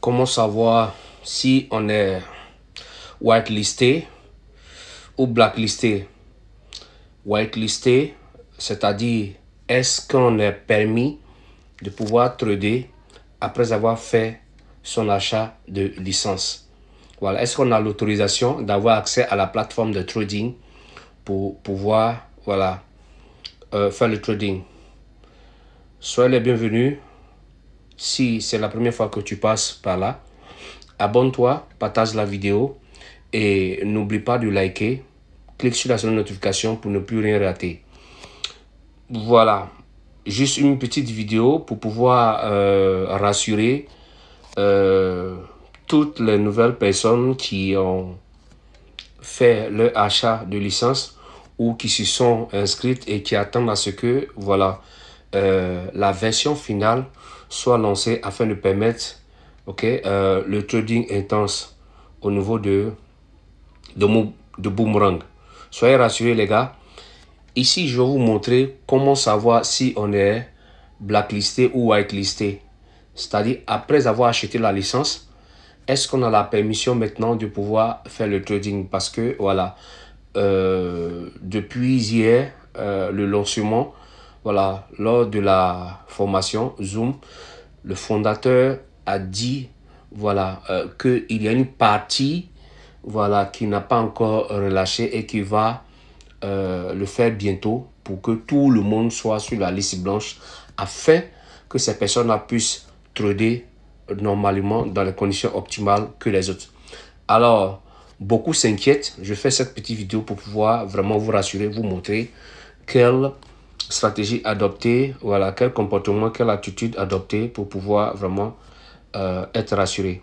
comment savoir si on est whitelisté ou blacklisté. Whitelisté, c'est-à-dire est-ce qu'on est permis de pouvoir trader après avoir fait son achat de licence. Voilà, est-ce qu'on a l'autorisation d'avoir accès à la plateforme de trading pour pouvoir faire le trading. Soyez les bienvenus. Si c'est la première fois que tu passes par là, abonne-toi, partage la vidéo et n'oublie pas de liker. Clique sur la notification pour ne plus rien rater. Voilà, juste une petite vidéo pour pouvoir rassurer toutes les nouvelles personnes qui ont fait leur achat de licence ou qui se sont inscrites et qui attendent à ce que la version finale soit lancée afin de permettre le trading intense au niveau de Boomerang. Soyez rassurés les gars. Ici, je vais vous montrer comment savoir si on est blacklisté ou whitelisté. C'est-à-dire, après avoir acheté la licence, est-ce qu'on a la permission maintenant de pouvoir faire le trading? Parce que, voilà, depuis hier, le lancement, voilà, lors de la formation Zoom, le fondateur a dit, voilà, qu'il y a une partie, voilà, qui n'a pas encore relâché et qui va le faire bientôt pour que tout le monde soit sur la liste blanche afin que ces personnes-là puissent trader normalement dans les conditions optimales que les autres. Alors, beaucoup s'inquiètent. Je fais cette petite vidéo pour pouvoir vraiment vous rassurer, vous montrer quelle stratégie adopter, voilà, quel comportement, quelle attitude adopter pour pouvoir vraiment être rassuré.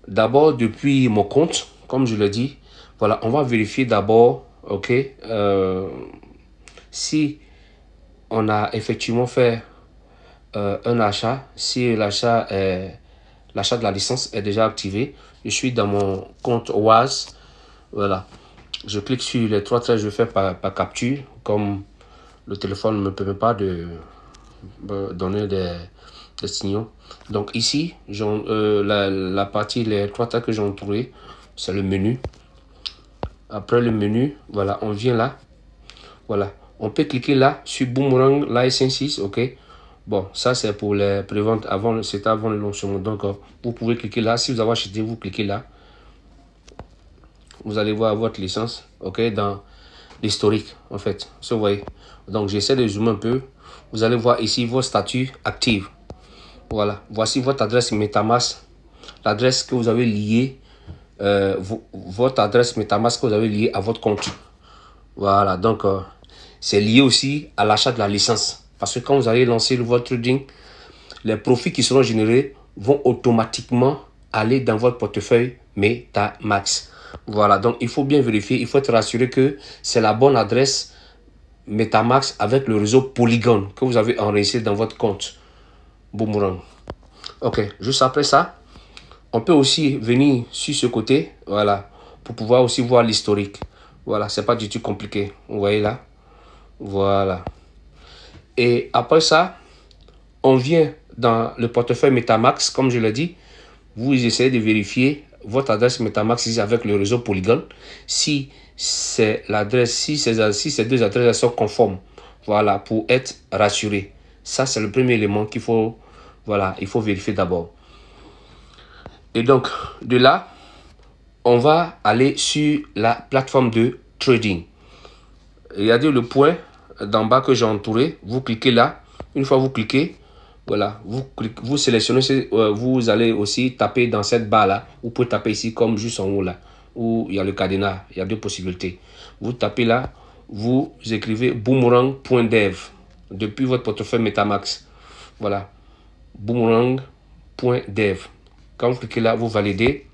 D'abord, depuis mon compte, comme je l'ai dit, voilà, on va vérifier d'abord, si on a effectivement fait un achat, si l'achat de la licence est déjà activé. Je suis dans mon compte OAS. Voilà. Je clique sur les trois traits, je fais par capture. Comme le téléphone ne me permet pas de donner des signaux. Donc ici, la partie, les trois traits que j'ai entourés, c'est le menu. Après le menu, voilà, on vient là. Voilà. On peut cliquer là sur Boomerang Licenses, ok. Bon, ça c'est pour les préventes avant, c'était avant le lancement. Donc, vous pouvez cliquer là. Si vous avez acheté, vous cliquez là. Vous allez voir votre licence, ok, dans l'historique, en fait. Vous voyez. Donc, j'essaie de zoomer un peu. Vous allez voir ici vos statuts actifs. Voilà. Voici votre adresse MetaMask, l'adresse que vous avez liée, votre adresse MetaMask que vous avez liée à votre compte. Voilà. Donc, c'est lié aussi à l'achat de la licence. Parce que quand vous allez lancer votre trading, les profits qui seront générés vont automatiquement aller dans votre portefeuille MetaMask. Voilà, donc il faut bien vérifier, il faut être rassuré que c'est la bonne adresse MetaMask avec le réseau Polygon que vous avez enregistré dans votre compte Boomerang. Ok, juste après ça, on peut aussi venir sur ce côté, voilà, pour pouvoir aussi voir l'historique. Voilà, c'est pas du tout compliqué. Vous voyez là, voilà. Et après ça, on vient dans le portefeuille MetaMask, comme je l'ai dit, vous essayez de vérifier votre adresse MetaMask ici avec le réseau Polygon. Si c'est l'adresse, si ces deux adresses sont conformes, voilà, pour être rassuré. Ça, c'est le premier élément qu'il faut, voilà, il faut vérifier d'abord. Et donc, de là, on va aller sur la plateforme de trading. Regardez le point d'en bas que j'ai entouré. Vous cliquez là. Une fois vous cliquez, voilà, vous sélectionnez, vous allez aussi taper dans cette barre là. Vous pouvez taper ici comme juste en haut là, où il y a le cadenas. Il y a deux possibilités. Vous tapez là, vous écrivez boomerang.dev depuis votre portefeuille MetaMask. Voilà, boomerang.dev. Quand vous cliquez là, vous validez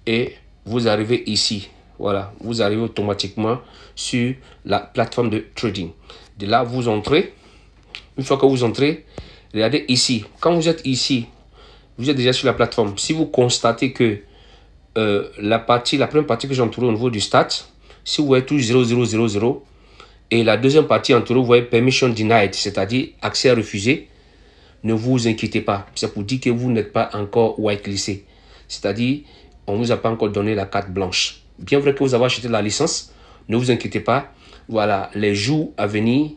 et vous arrivez ici. Voilà, vous arrivez automatiquement sur la plateforme de trading. De là, vous entrez. Une fois que vous entrez, regardez ici. Quand vous êtes ici, vous êtes déjà sur la plateforme. Si vous constatez que la première partie que j'ai entourée au niveau du start, si vous voyez tout 0000 et la deuxième partie entourée, vous voyez permission denied, c'est-à-dire accès refusé. ne vous inquiétez pas. C'est pour dire que vous n'êtes pas encore whitelisté. C'est-à-dire, on ne vous a pas encore donné la carte blanche. Bien vrai que vous avez acheté la licence, ne vous inquiétez pas. Voilà, les jours à venir,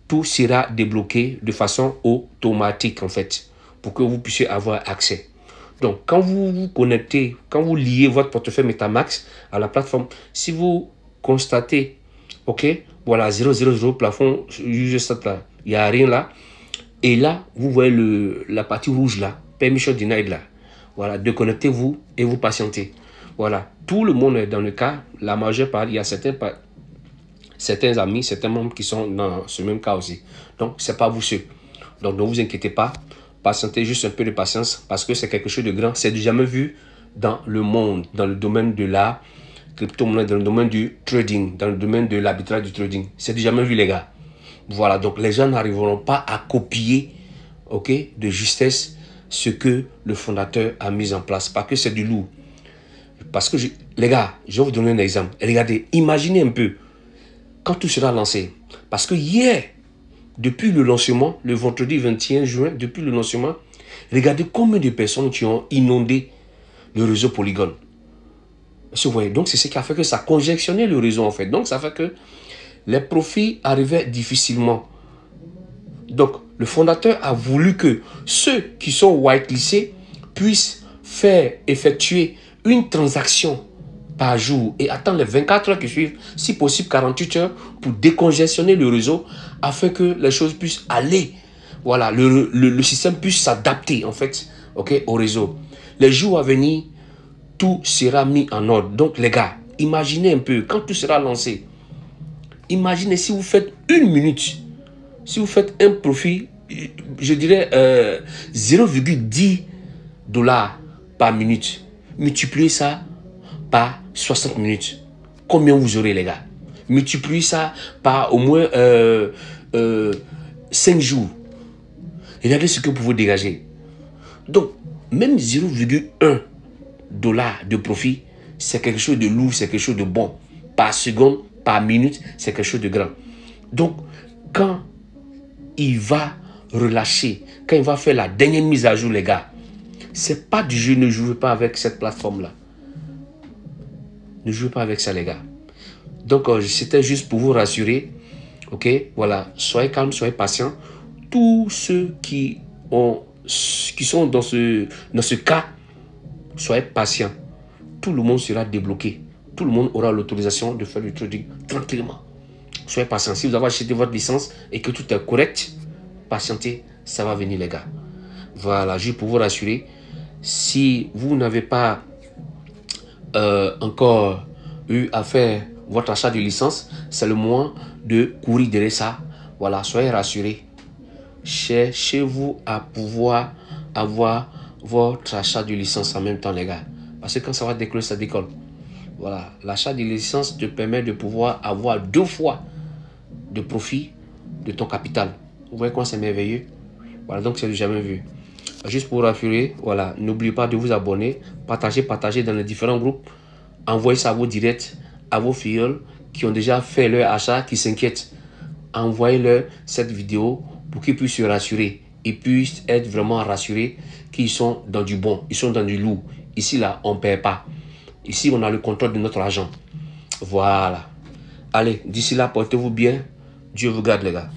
tout sera débloqué de façon automatique, en fait, pour que vous puissiez avoir accès. Donc, quand vous vous connectez, quand vous liez votre portefeuille MetaMask à la plateforme, si vous constatez, ok, voilà, 000 plafond, juste là, il n'y a rien là. Et là, vous voyez la partie rouge là, Permission Denied là. Voilà, déconnectez-vous et vous patientez. Voilà, tout le monde est dans le cas, la majeure part, il y a certains amis, certains membres qui sont dans ce même cas aussi. Donc, ce n'est pas vous seul. Donc, ne vous inquiétez pas. Patientez juste un peu de patience parce que c'est quelque chose de grand. C'est du jamais vu dans le monde, dans le domaine de la crypto-monnaie, dans le domaine du trading, dans le domaine de l'arbitrage du trading. C'est du jamais vu, les gars. Voilà, donc les gens n'arriveront pas à copier, ok, de justesse ce que le fondateur a mis en place. Parce que c'est du lourd. Parce que, les gars, je vais vous donner un exemple. Regardez, imaginez un peu quand tout sera lancé. Parce que hier, depuis le lancement, le vendredi 21 juin, depuis le lancement, regardez combien de personnes qui ont inondé le réseau Polygon. Vous voyez, donc c'est ce qui a fait que ça a congestionné le réseau en fait. Donc ça fait que les profits arrivaient difficilement. Donc le fondateur a voulu que ceux qui sont whitelistés puissent effectuer une transaction par jour et attendre les 24 heures qui suivent, si possible 48 heures, pour décongestionner le réseau afin que les choses puissent aller. Voilà, le système puisse s'adapter en fait, ok, au réseau. Les jours à venir, tout sera mis en ordre. Donc les gars, imaginez un peu, quand tout sera lancé, imaginez si vous faites une minute, si vous faites un profit, je dirais 0,10 $ par minute, multipliez ça par 60 minutes. Combien vous aurez, les gars? Multipliez ça par au moins 5 jours. Regardez ce que vous pouvez dégager. Donc, même 0,1 $ de profit, c'est quelque chose de lourd, c'est quelque chose de bon. Par seconde, par minute, c'est quelque chose de grand. Donc, quand il va relâcher, quand il va faire la dernière mise à jour, les gars, c'est pas du jeu, ne jouez pas avec cette plateforme-là. Ne jouez pas avec ça, les gars. Donc, c'était juste pour vous rassurer. Ok, voilà, soyez calme, soyez patient. Tous ceux qui sont dans ce cas, soyez patients. Tout le monde sera débloqué. Tout le monde aura l'autorisation de faire le trading tranquillement. Soyez patients. Si vous avez acheté votre licence et que tout est correct, patientez, ça va venir, les gars. Voilà, juste pour vous rassurer. Si vous n'avez pas encore eu à faire votre achat de licence, c'est le moment de courir derrière ça. Voilà, soyez rassurés. Cherchez-vous à pouvoir avoir votre achat de licence en même temps, les gars. Parce que quand ça va décoller, ça décolle. Voilà, l'achat de licence te permet de pouvoir avoir 2 fois de profit de ton capital. Vous voyez comment c'est merveilleux? Voilà, donc c'est du jamais vu. Juste pour rassurer, voilà, n'oubliez pas de vous abonner, partagez dans les différents groupes, envoyez ça à vos directs, à vos filles qui ont déjà fait leur achat, qui s'inquiètent. Envoyez-leur cette vidéo pour qu'ils puissent se rassurer. Ils puissent être vraiment rassurés qu'ils sont dans du bon, ils sont dans du lourd. Ici, là, on ne perd pas. Ici, on a le contrôle de notre argent. Voilà. Allez, d'ici là, portez-vous bien. Dieu vous garde, les gars.